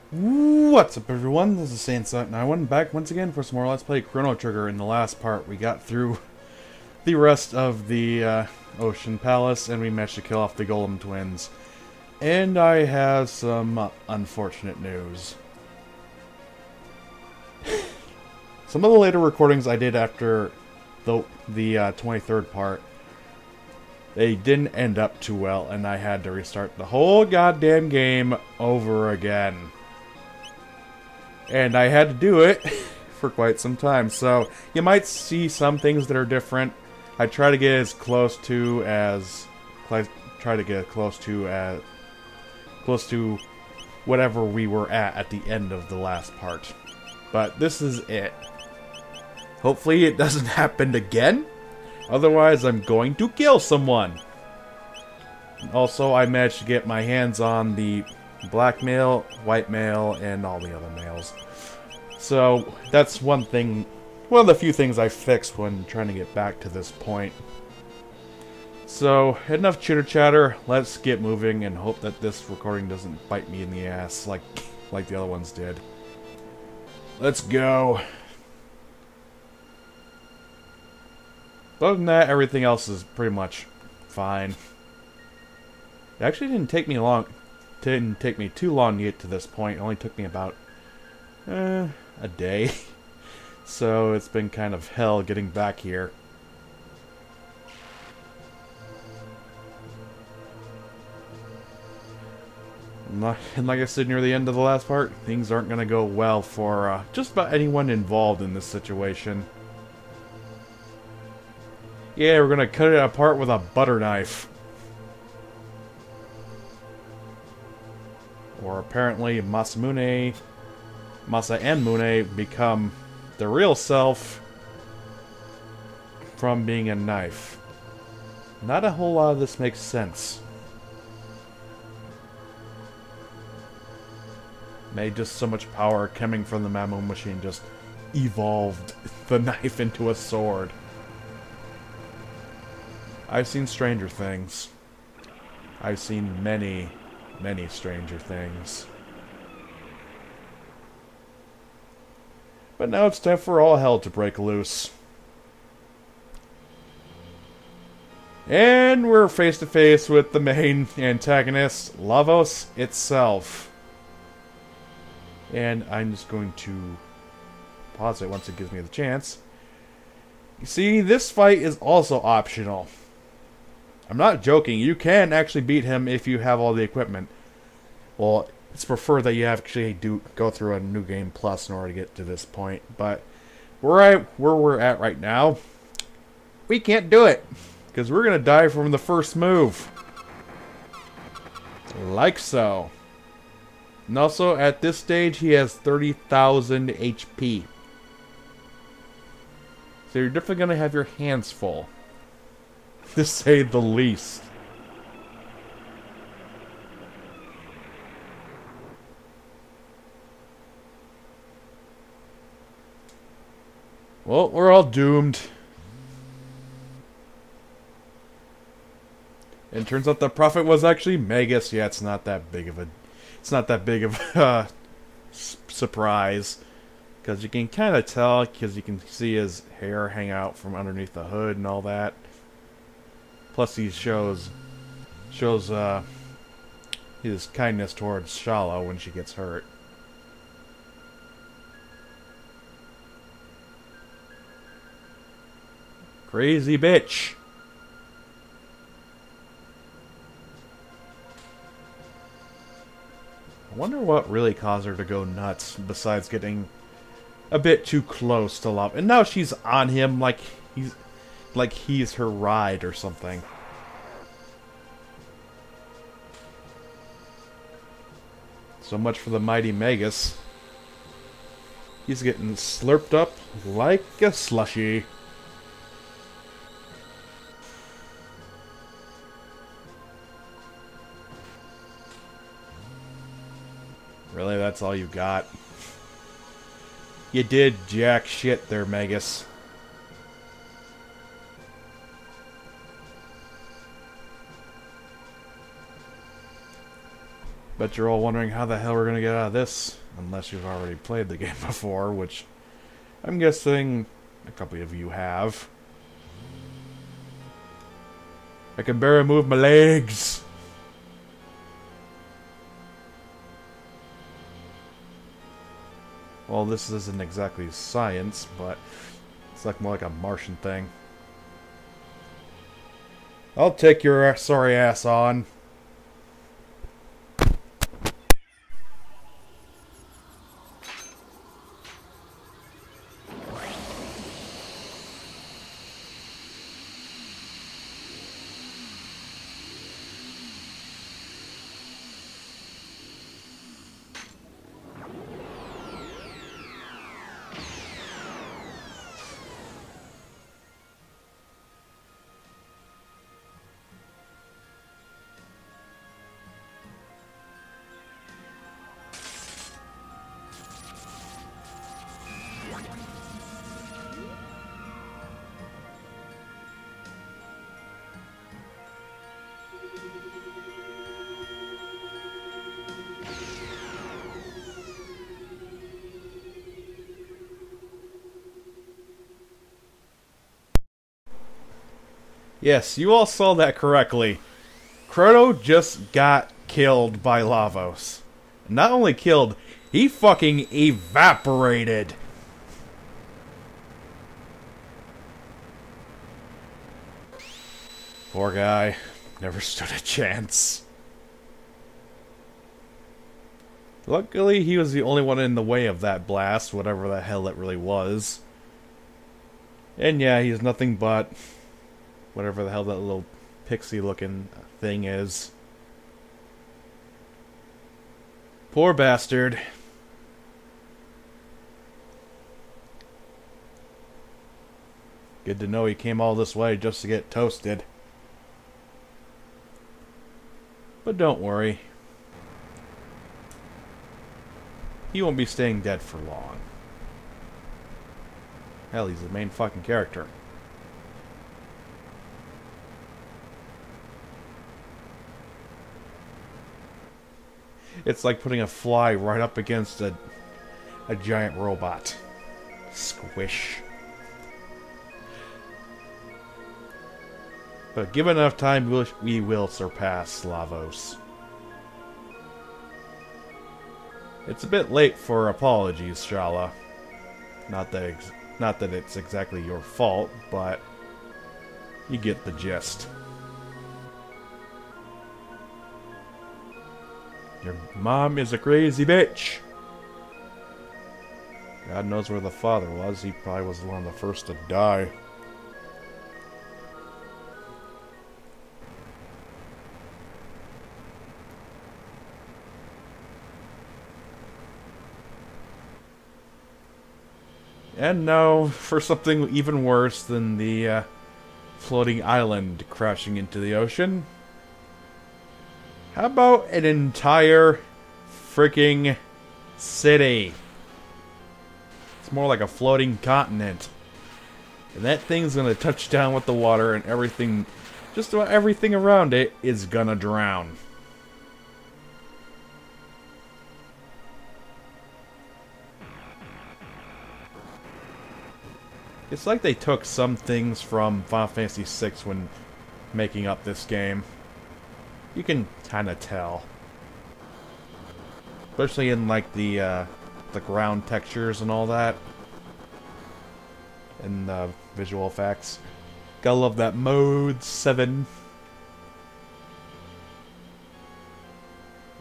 What's up, everyone? This is Saiyan, and I went back once again for some more Let's Play Chrono Trigger. In the last part, we got through the rest of the Ocean Palace, and we managed to kill off the Golem Twins. And I have some unfortunate news. Some of the later recordings I did after the 23rd part, they didn't end up too well, and I had to restart the whole goddamn game over again. And I had to do it for quite some time, so you might see some things that are different. I try to get as close to whatever we were at the end of the last part. But this is it. Hopefully it doesn't happen again. Otherwise, I'm going to kill someone. Also, I managed to get my hands on the black mail, white mail, and all the other mails. So, that's one of the few things I fixed when trying to get back to this point. So, enough chitter-chatter, let's get moving and hope that this recording doesn't bite me in the ass like the other ones did. Let's go. Other than that, everything else is pretty much fine. It actually didn't take me too long to get to this point. It only took me about a day. So it's been kind of hell getting back here. And like I said near the end of the last part, things aren't going to go well for just about anyone involved in this situation. Yeah, we're going to cut it apart with a butter knife. Or apparently Masa and Mune become the real self from being a knife. Not a whole lot of this makes sense. Maybe just so much power coming from the Mamu machine just evolved the knife into a sword. I've seen stranger things. I've seen many, many stranger things. But now it's time for all hell to break loose. And we're face to face with the main antagonist, Lavos itself. And I'm just going to pause it once it gives me the chance. You see, this fight is also optional. I'm not joking, you can actually beat him if you have all the equipment. Well, it's preferred that you actually go through a New Game Plus in order to get to this point, but where we're at right now, we can't do it, because we're going to die from the first move. Like so. And also, at this stage, he has 30,000 HP. So you're definitely going to have your hands full. To say the least. Well, we're all doomed. And it turns out the prophet was actually Magus. Yeah, it's not that big of a surprise, because you can kind of tell, because you can see his hair hang out from underneath the hood and all that. Plus, he shows his kindness towards Shala when she gets hurt. Crazy bitch. I wonder what really caused her to go nuts, besides getting a bit too close to Lava. And now she's on him like he's her ride or something. So much for the mighty Magus. He's getting slurped up like a slushie. Really, that's all you got? You did jack shit there, Magus. Bet you're all wondering how the hell we're gonna get out of this, unless you've already played the game before, which I'm guessing a couple of you have. I can barely move my legs. Well, this isn't exactly science, but it's like more like a Martian thing. I'll take your sorry ass on. Yes, you all saw that correctly. Chrono just got killed by Lavos. Not only killed, he fucking evaporated. Poor guy. Never stood a chance. Luckily, he was the only one in the way of that blast, whatever the hell it really was. And yeah, he's nothing but whatever the hell that little pixie-looking thing is. Poor bastard. Good to know he came all this way just to get toasted. But don't worry. He won't be staying dead for long. Hell, he's the main fucking character. It's like putting a fly right up against a giant robot. Squish. But given enough time, we will surpass Lavos. It's a bit late for apologies, Shala. Not that it's exactly your fault, but you get the gist. Your mom is a crazy bitch. God knows where the father was. He probably was one of the first to die. And now for something even worse than the floating island crashing into the ocean. How about an entire freaking city? It's more like a floating continent. And that thing's gonna touch down with the water and everything, just about everything around it is gonna drown. It's like they took some things from Final Fantasy VI when making up this game. You can kind of tell. Especially in like the ground textures and all that. And the visual effects. Gotta love that Mode 7.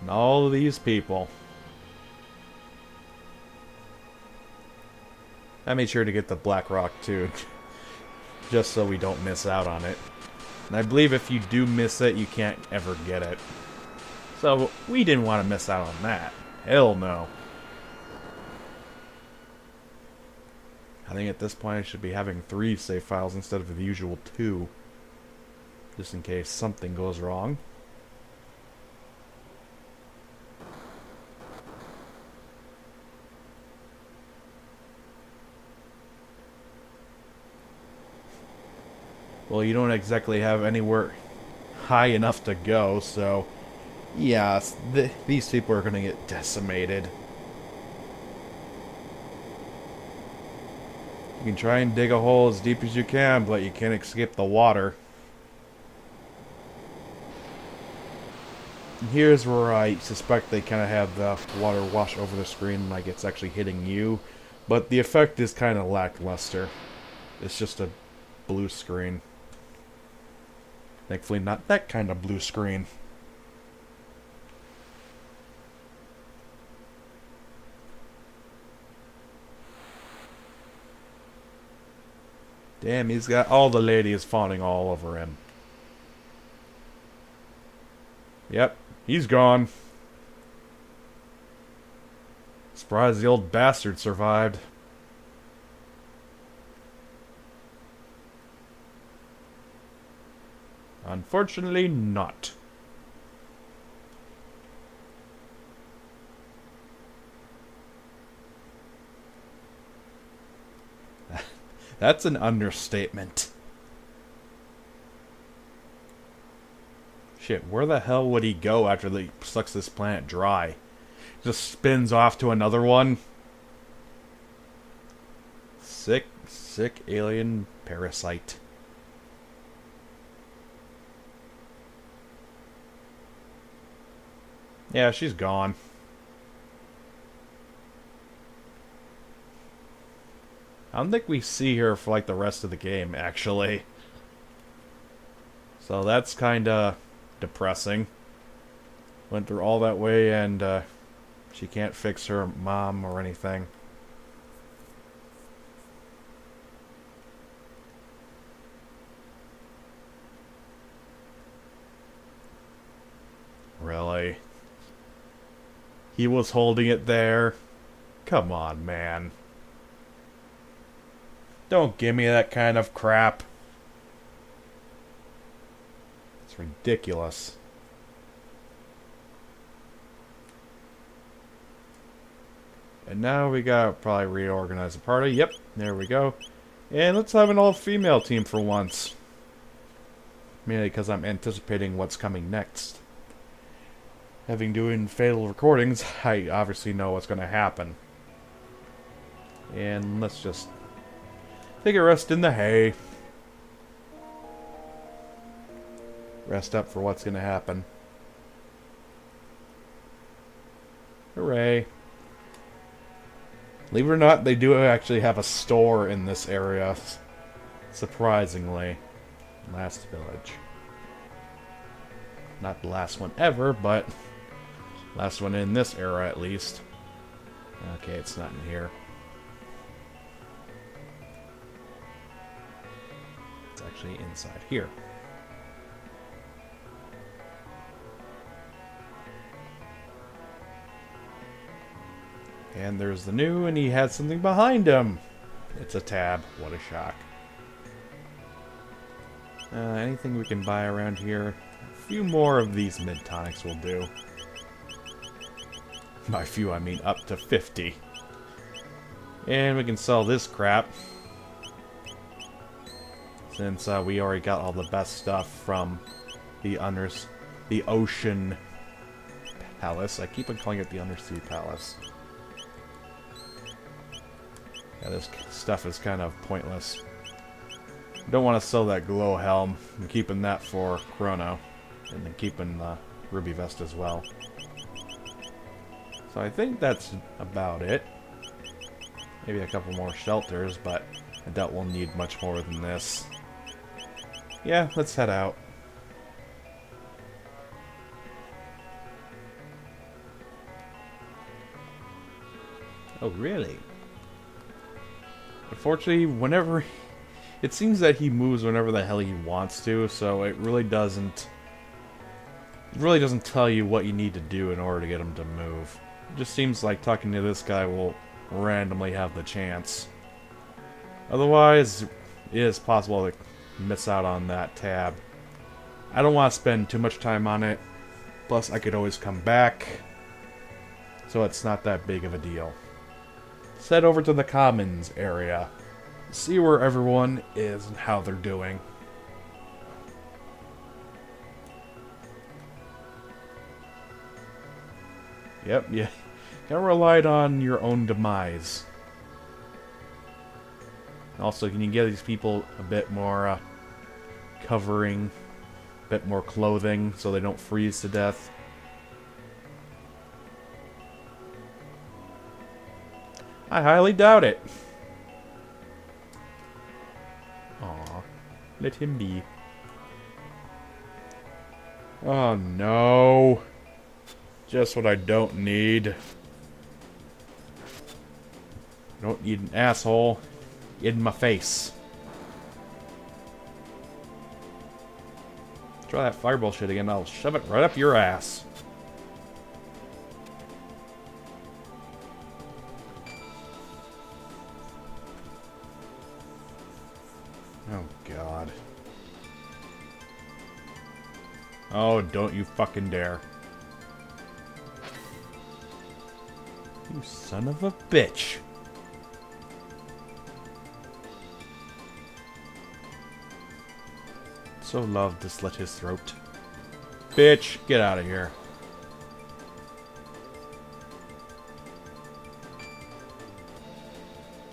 And all of these people. I made sure to get the Black Rock too. Just so we don't miss out on it. And I believe if you do miss it, you can't ever get it. So, we didn't want to miss out on that. Hell no. I think at this point I should be having 3 save files instead of the usual 2. Just in case something goes wrong. Well, you don't exactly have anywhere high enough to go, so Yes, these people are gonna get decimated. You can try and dig a hole as deep as you can, but you can't escape the water. And here's where I suspect they kind of have the water wash over the screen like it's actually hitting you. But the effect is kind of lackluster. It's just a blue screen. Thankfully not that kind of blue screen. Damn, he's got all the ladies fawning all over him. Yep, he's gone. Surprised the old bastard survived. Unfortunately not. That's an understatement. Shit, where the hell would he go after he sucks this planet dry? Just spins off to another one? Sick alien parasite. Yeah, she's gone. I don't think we see her for like the rest of the game, actually. So that's kinda depressing. Went through all that way and she can't fix her mom or anything. Really? He was holding it there? Come on, man. Don't give me that kind of crap. It's ridiculous. And now we gotta probably reorganize the party. Yep, there we go. And let's have an all-female team for once. Mainly because I'm anticipating what's coming next. Having doing fatal recordings, I obviously know what's going to happen. And let's just take a rest in the hay. Rest up for what's going to happen. Hooray. Believe it or not, they do actually have a store in this area. Surprisingly. Last village. Not the last one ever, but last one in this era at least. Okay, it's not in here. It's actually inside here. And there's the new, and he had something behind him. It's a tab. What a shock. Anything we can buy around here? A few more of these mid-tonics will do. By few, I mean up to 50. And we can sell this crap. Since we already got all the best stuff from the Ocean Palace. I keep on calling it the Undersea Palace. Yeah, this stuff is kind of pointless. Don't want to sell that glow helm. I'm keeping that for Chrono. And then keeping the ruby vest as well. So I think that's about it. Maybe a couple more shelters, but I doubt we'll need much more than this. Yeah, let's head out. Oh, really? Unfortunately, whenever... It seems that he moves whenever the hell he wants to, so it really doesn't... It really doesn't tell you what you need to do in order to get him to move. It just seems like talking to this guy will randomly have the chance. Otherwise, it is possible to miss out on that tab. I don't want to spend too much time on it. Plus, I could always come back. So it's not that big of a deal. Let's head over to the Commons area. See where everyone is and how they're doing. Yep, yeah. Kind of relied on your own demise. Also, can you give these people a bit more covering, a bit more clothing so they don't freeze to death? I highly doubt it. Aw, let him be. Oh no. Just what I don't need. I don't need an asshole in my face. Try that fireball shit again, I'll shove it right up your ass. Oh god. Oh, don't you fucking dare. You son of a bitch. So love to slit his throat. Bitch, get out of here.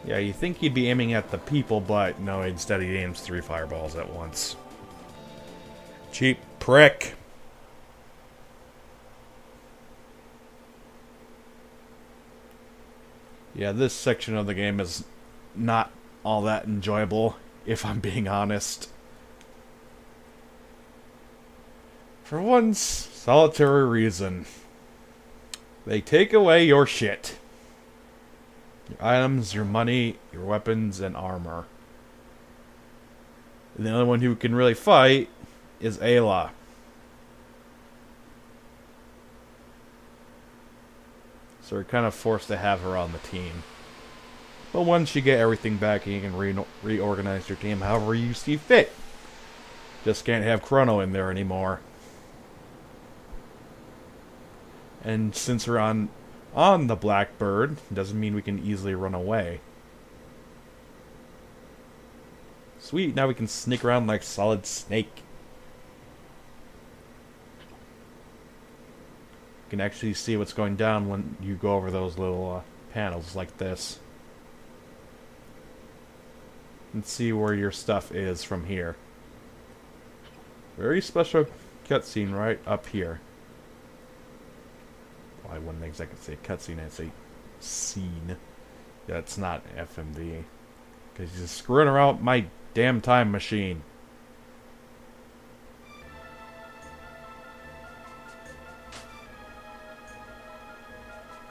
Yeah, you think he'd be aiming at the people, but no, instead he aims 3 fireballs at once. Cheap prick. Yeah, this section of the game is not all that enjoyable, if I'm being honest. For one solitary reason. They take away your shit. Your items, your money, your weapons, and armor. And the only one who can really fight is Ayla. So we're kind of forced to have her on the team. But once you get everything back, you can reorganize your team however you see fit. Just can't have Chrono in there anymore. And since we're on the Blackbird, doesn't mean we can easily run away. Sweet, now we can sneak around like Solid Snake. You can actually see what's going down when you go over those little panels like this. And see where your stuff is from here. Very special cutscene right up here. Well, I wouldn't exactly say cutscene, I'd say scene. That's not FMV. Because you're just screwing around with my damn time machine.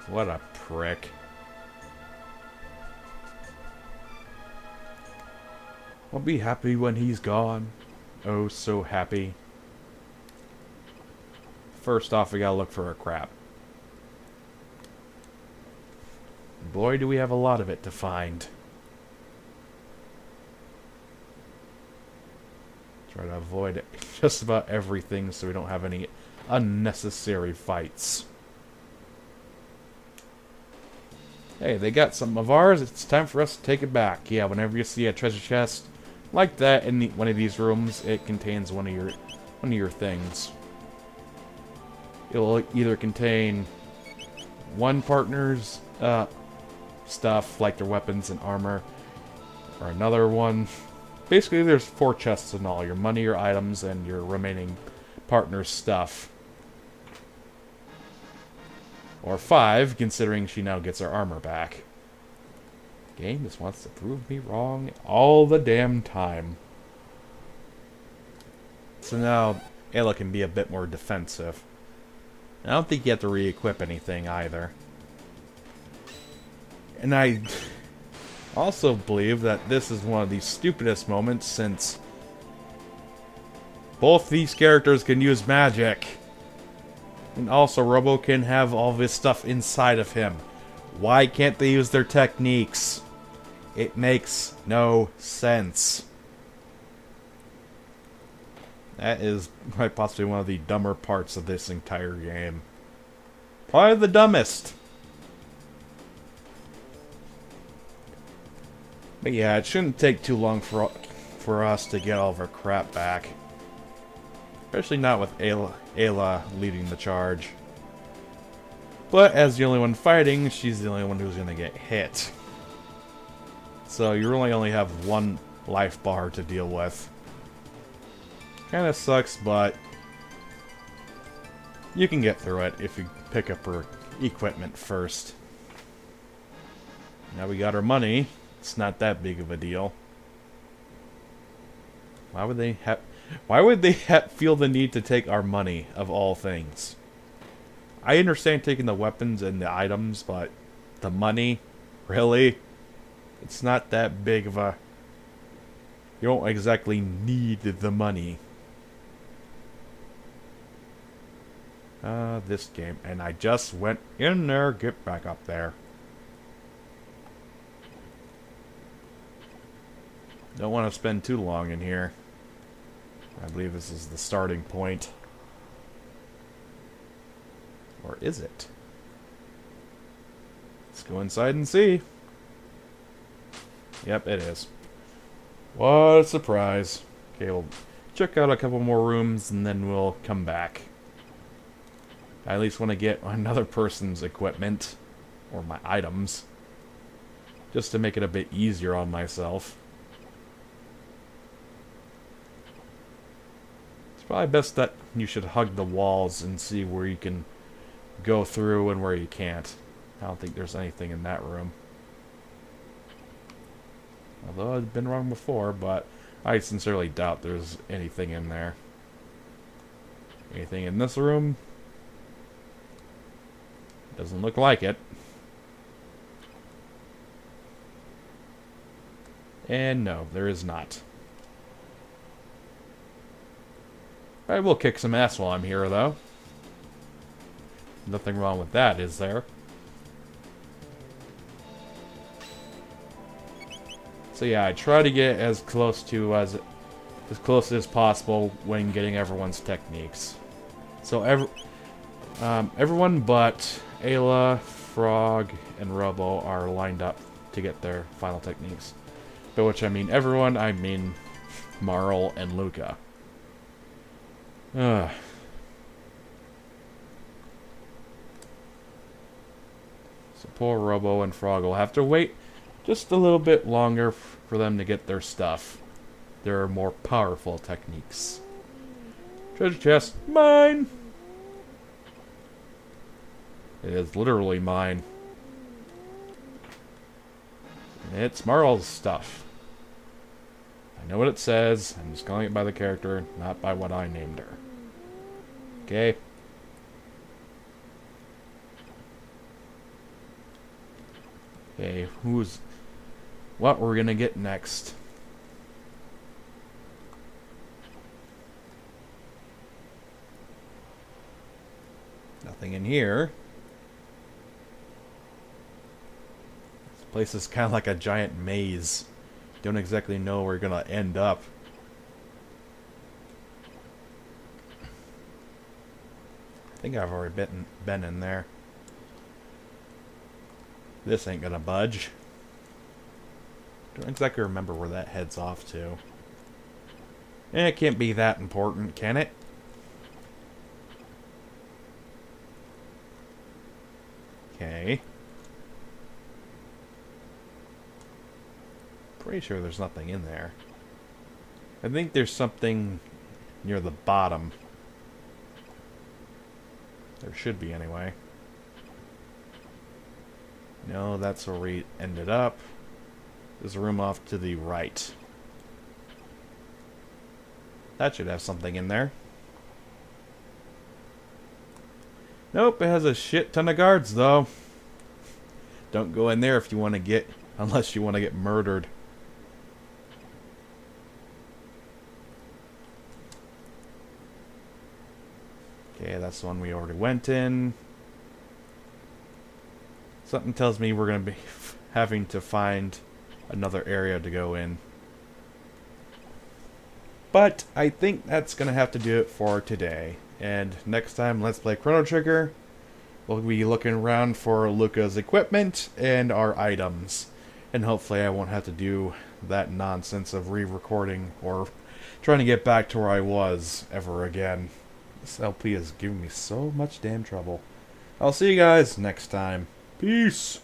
What a prick. I'll be happy when he's gone. Oh, so happy. First off, we gotta look for a crap. Boy, do we have a lot of it to find. Try to avoid just about everything so we don't have any unnecessary fights. Hey, they got some of ours. It's time for us to take it back. Yeah, whenever you see a treasure chest like that in one of these rooms, it contains one of your things. It'll either contain one partner's stuff, like their weapons and armor, or another one. Basically, there's 4 chests in all: your money, your items, and your remaining partner's stuff. Or 5, considering she now gets her armor back. Game just wants to prove me wrong all the damn time. So now, Ayla can be a bit more defensive. I don't think you have to re-equip anything either. And I also believe that this is one of the stupidest moments, since both these characters can use magic. And also, Robo can have all this stuff inside of him. Why can't they use their techniques? It makes no sense. That is quite possibly one of the dumber parts of this entire game. Probably the dumbest. But yeah, it shouldn't take too long for us to get all of our crap back. Especially not with Ayla leading the charge. But as the only one fighting, she's the only one who's going to get hit. So you really only have one life bar to deal with. Kinda sucks, but you can get through it if you pick up her equipment first. Now we got our money. It's not that big of a deal. Why would they feel the need to take our money, of all things? I understand taking the weapons and the items, but the money? Really? It's not that big of a... You don't exactly need the money. This game. And I just went in there. Get back up there. Don't want to spend too long in here. I believe this is the starting point. Or is it? Let's go inside and see. Yep, it is. What a surprise. Okay, we'll check out a couple more rooms and then we'll come back. I at least want to get another person's equipment. Or my items. Just to make it a bit easier on myself. It's probably best that you should hug the walls and see where you can go through and where you can't. I don't think there's anything in that room. Although I've been wrong before, but I sincerely doubt there's anything in there. Anything in this room? Doesn't look like it. And no, there is not. I will kick some ass while I'm here, though. Nothing wrong with that, is there? So yeah, I try to get as close as close as possible when getting everyone's techniques. So everyone but Ayla, Frog, and Robo are lined up to get their final techniques. By which I mean everyone, I mean Marl and Luca. So poor Robo and Frog will have to wait just a little bit longer for them to get their stuff. There are more powerful techniques. Treasure chest, mine! It is literally mine. It's Marl's stuff. I know what it says. I'm just calling it by the character, not by what I named her. Okay. Okay, what we're gonna get next? Nothing in here. This place is kind of like a giant maze. Don't exactly know where we're gonna end up. I think I've already been in there. This ain't gonna budge. Don't exactly remember where that heads off to. It can't be that important, can it? Okay. Pretty sure there's nothing in there. I think there's something near the bottom. There should be, anyway. No, that's where we ended up. There's a room off to the right. That should have something in there. Nope, it has a shit ton of guards, though. Don't go in there if you want to get... unless you want to get murdered. Okay, that's the one we already went in. Something tells me we're going to be having to find another area to go in. But I think that's going to have to do it for today. And next time, let's play Chrono Trigger. We'll be looking around for Luca's equipment and our items. And hopefully I won't have to do that nonsense of re-recording or trying to get back to where I was ever again. This LP is giving me so much damn trouble. I'll see you guys next time. Peace.